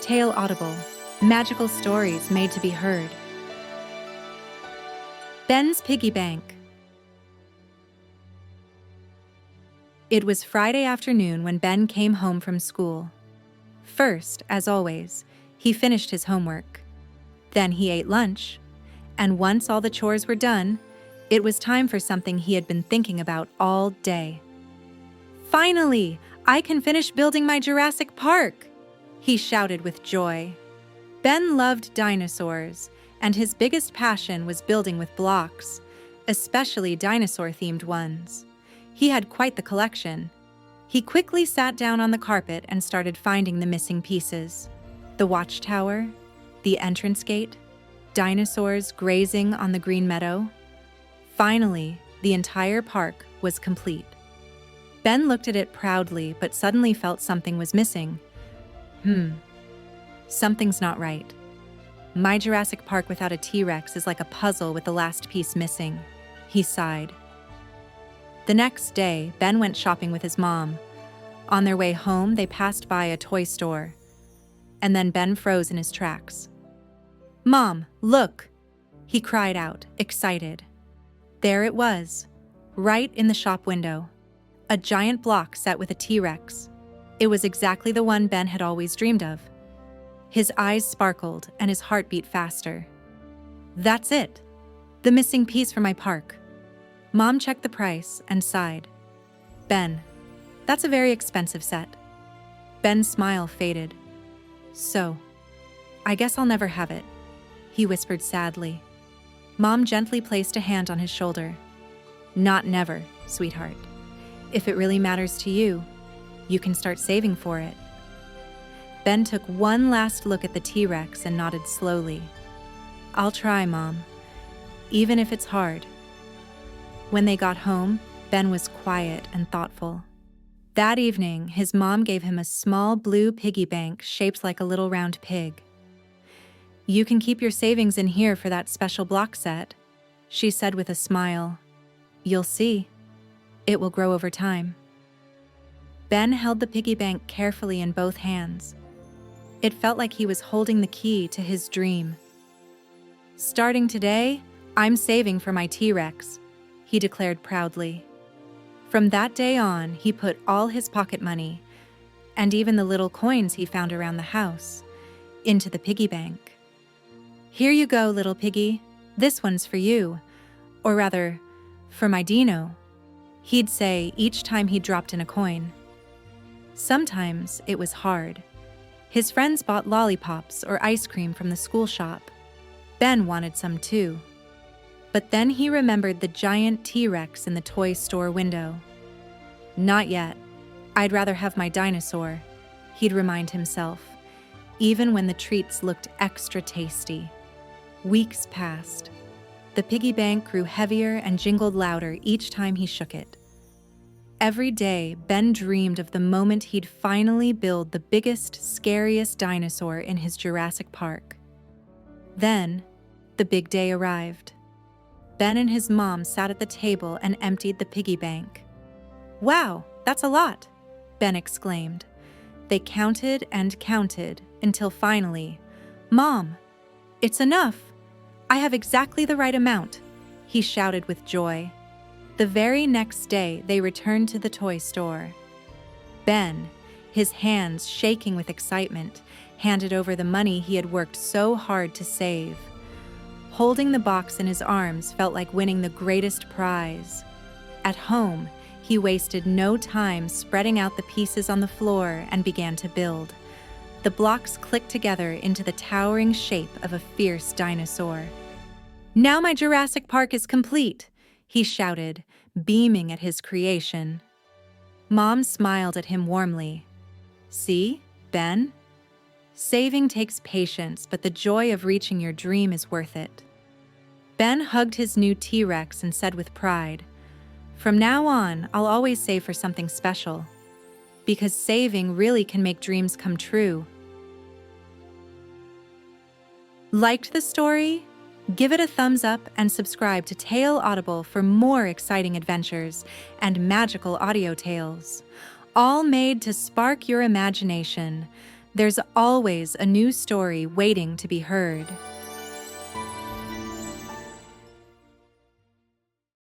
Tale Audible. Magical stories made to be heard. Ben's Piggy Bank. It was Friday afternoon when Ben came home from school. First, as always, he finished his homework. Then he ate lunch. And once all the chores were done, it was time for something he had been thinking about all day. Finally, I can finish building my Jurassic Park, he shouted with joy. Ben loved dinosaurs, and his biggest passion was building with blocks, especially dinosaur-themed ones. He had quite the collection. He quickly sat down on the carpet and started finding the missing pieces. The watchtower, the entrance gate, dinosaurs grazing on the green meadow. Finally, the entire park was complete. Ben looked at it proudly, but suddenly felt something was missing. Something's not right. My Jurassic Park without a T-Rex is like a puzzle with the last piece missing, he sighed. The next day, Ben went shopping with his mom. On their way home, they passed by a toy store. And then Ben froze in his tracks. "Mom, look!" he cried out, excited. There it was, right in the shop window. A giant block set with a T-Rex. It was exactly the one Ben had always dreamed of. His eyes sparkled and his heart beat faster. That's it, the missing piece for my park. Mom checked the price and sighed. Ben, that's a very expensive set. Ben's smile faded. So, I guess I'll never have it, he whispered sadly. Mom gently placed a hand on his shoulder. Not never, sweetheart. If it really matters to you, you can start saving for it. Ben took one last look at the T-Rex and nodded slowly. I'll try, Mom, even if it's hard. When they got home, Ben was quiet and thoughtful. That evening, his mom gave him a small blue piggy bank shaped like a little round pig. You can keep your savings in here for that special block set, she said with a smile. You'll see. It will grow over time. Ben held the piggy bank carefully in both hands. It felt like he was holding the key to his dream. Starting today, I'm saving for my T-Rex, he declared proudly. From that day on, he put all his pocket money, and even the little coins he found around the house, into the piggy bank. Here you go, little piggy. This one's for you. Or rather, for my Dino, he'd say each time he dropped in a coin. Sometimes it was hard. His friends bought lollipops or ice cream from the school shop. Ben wanted some too. But then he remembered the giant T-Rex in the toy store window. Not yet. I'd rather have my dinosaur, he'd remind himself, even when the treats looked extra tasty. Weeks passed. The piggy bank grew heavier and jingled louder each time he shook it. Every day, Ben dreamed of the moment he'd finally build the biggest, scariest dinosaur in his Jurassic Park. Then, the big day arrived. Ben and his mom sat at the table and emptied the piggy bank. Wow, that's a lot, Ben exclaimed. They counted and counted until finally, Mom, it's enough. I have exactly the right amount, he shouted with joy. The very next day, they returned to the toy store. Ben, his hands shaking with excitement, handed over the money he had worked so hard to save. Holding the box in his arms felt like winning the greatest prize. At home, he wasted no time spreading out the pieces on the floor and began to build. The blocks clicked together into the towering shape of a fierce dinosaur. Now my Jurassic Park is complete, he shouted, beaming at his creation. Mom smiled at him warmly. See, Ben? Saving takes patience, but the joy of reaching your dream is worth it. Ben hugged his new T-Rex and said with pride, From now on, I'll always save for something special. Because saving really can make dreams come true. Liked the story? Give it a thumbs up and subscribe to Tale Audible for more exciting adventures and magical audio tales, all made to spark your imagination. There's always a new story waiting to be heard.